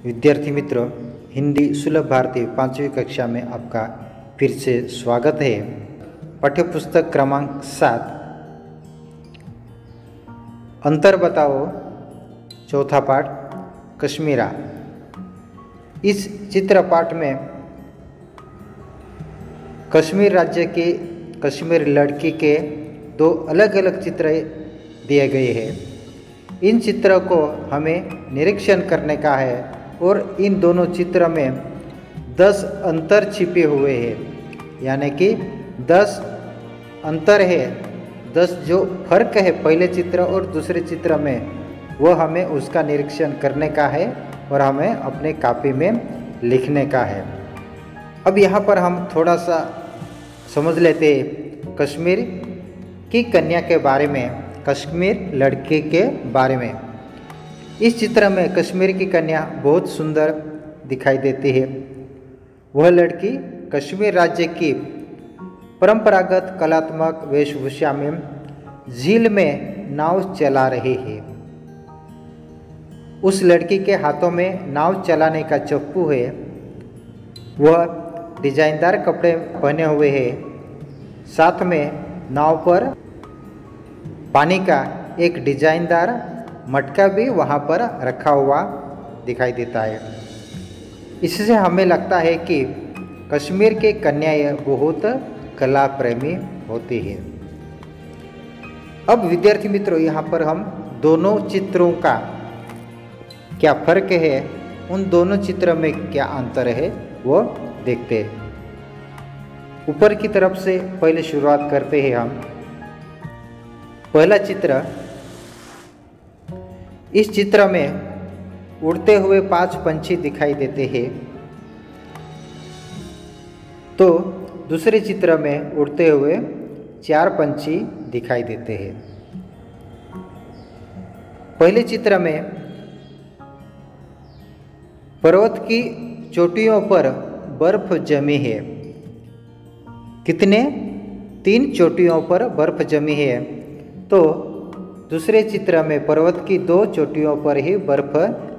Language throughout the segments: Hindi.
विद्यार्थी मित्रों, हिंदी सुलभ भारती 5वीं कक्षा में आपका फिर से स्वागत है। पाठ्यपुस्तक क्रमांक 7 अंतर बताओ, चौथा पाठ कश्मीरा। इस चित्र पाठ में कश्मीर राज्य की कश्मीर लड़की के दो अलग अलग चित्र दिए गए हैं। इन चित्रों को हमें निरीक्षण करने का है और इन दोनों चित्र में 10 अंतर छिपे हुए हैं, यानी कि 10 अंतर है। 10 जो फर्क है पहले चित्र और दूसरे चित्र में, वह हमें उसका निरीक्षण करने का है और हमें अपने कॉपी में लिखने का है। अब यहाँ पर हम थोड़ा सा समझ लेते हैं कश्मीर की कन्या के बारे में, कश्मीर लड़की के बारे में। इस चित्र में कश्मीर की कन्या बहुत सुंदर दिखाई देती है। वह लड़की कश्मीर राज्य की परंपरागत कलात्मक वेशभूषा में झील में नाव चला रही है। उस लड़की के हाथों में नाव चलाने का चप्पू है। वह डिजाइनदार कपड़े पहने हुए है। साथ में नाव पर पानी का एक डिजाइनदार मटका भी वहाँ पर रखा हुआ दिखाई देता है। इससे हमें लगता है कि कश्मीर के कन्याएं बहुत कला प्रेमी होती है। अब विद्यार्थी मित्रों, यहाँ पर हम दोनों चित्रों का क्या फर्क है, उन दोनों चित्रों में क्या अंतर है वो देखते हैं। ऊपर की तरफ से पहले शुरुआत करते हैं हम। पहला चित्र, इस चित्र में उड़ते हुए 5 पंछी दिखाई देते हैं, तो दूसरे चित्र में उड़ते हुए 4 पंछी दिखाई देते हैं। पहले चित्र में पर्वत की चोटियों पर बर्फ जमी है। कितने? 3 चोटियों पर बर्फ जमी है। तो दूसरे चित्र में पर्वत की 2 चोटियों पर ही बर्फ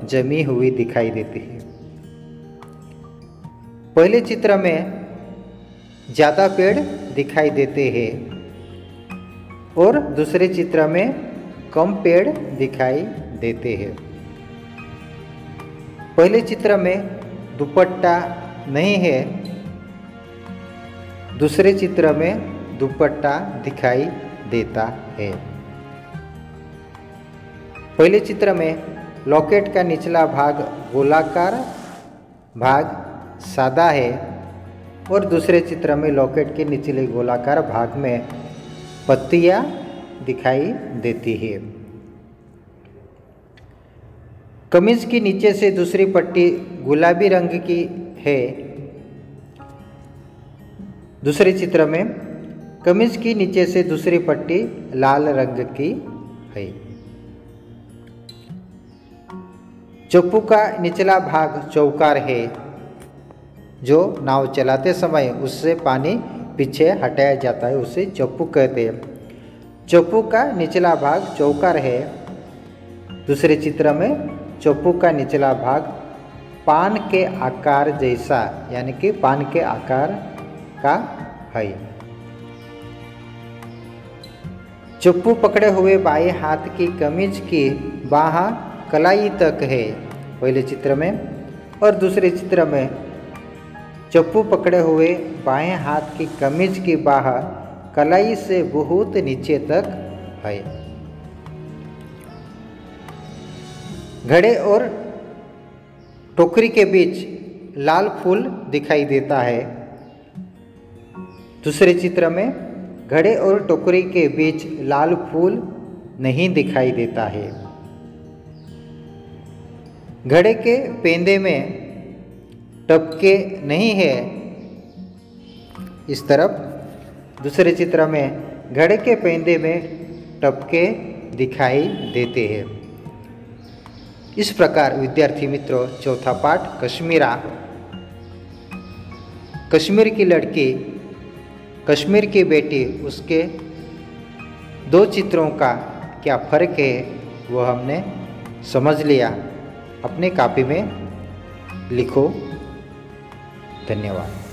जमी हुई दिखाई देती है। पहले चित्र में ज़्यादा पेड़ दिखाई देते हैं और दूसरे चित्र में कम पेड़ दिखाई देते हैं। पहले चित्र में दुपट्टा नहीं है, दूसरे चित्र में दुपट्टा दिखाई देता है। पहले चित्र में लॉकेट का निचला भाग गोलाकार भाग सादा है और दूसरे चित्र में लॉकेट के निचले गोलाकार भाग में पत्तियां दिखाई देती है। कमीज की नीचे से दूसरी पट्टी गुलाबी रंग की है। दूसरे चित्र में कमीज की नीचे से दूसरी पट्टी लाल रंग की है। चप्पू का निचला भाग चौकार है। जो नाव चलाते समय उससे पानी पीछे हटाया जाता है, उसे चप्पू कहते हैं। चप्पू का निचला भाग चौकार है। दूसरे चित्र में चप्पू का निचला भाग पान के आकार जैसा, यानी कि पान के आकार का है। चप्पू पकड़े हुए बाएं हाथ की कमीज की बाह कलाई तक है पहले चित्र में, और दूसरे चित्र में चप्पू पकड़े हुए बाएं हाथ की कमीज की बाह कलाई से बहुत नीचे तक है। घड़े और टोकरी के बीच लाल फूल दिखाई देता है। दूसरे चित्र में घड़े और टोकरी के बीच लाल फूल नहीं दिखाई देता है। घड़े के पेंदे में टपके नहीं है इस तरफ। दूसरे चित्र में घड़े के पेंदे में टपके दिखाई देते हैं। इस प्रकार विद्यार्थी मित्रों, चौथा पाठ कश्मीरा। कश्मीर की लड़की, कश्मीर की बेटी, उसके 2 चित्रों का क्या फर्क है वो हमने समझ लिया। अपने कॉपी में लिखो। धन्यवाद।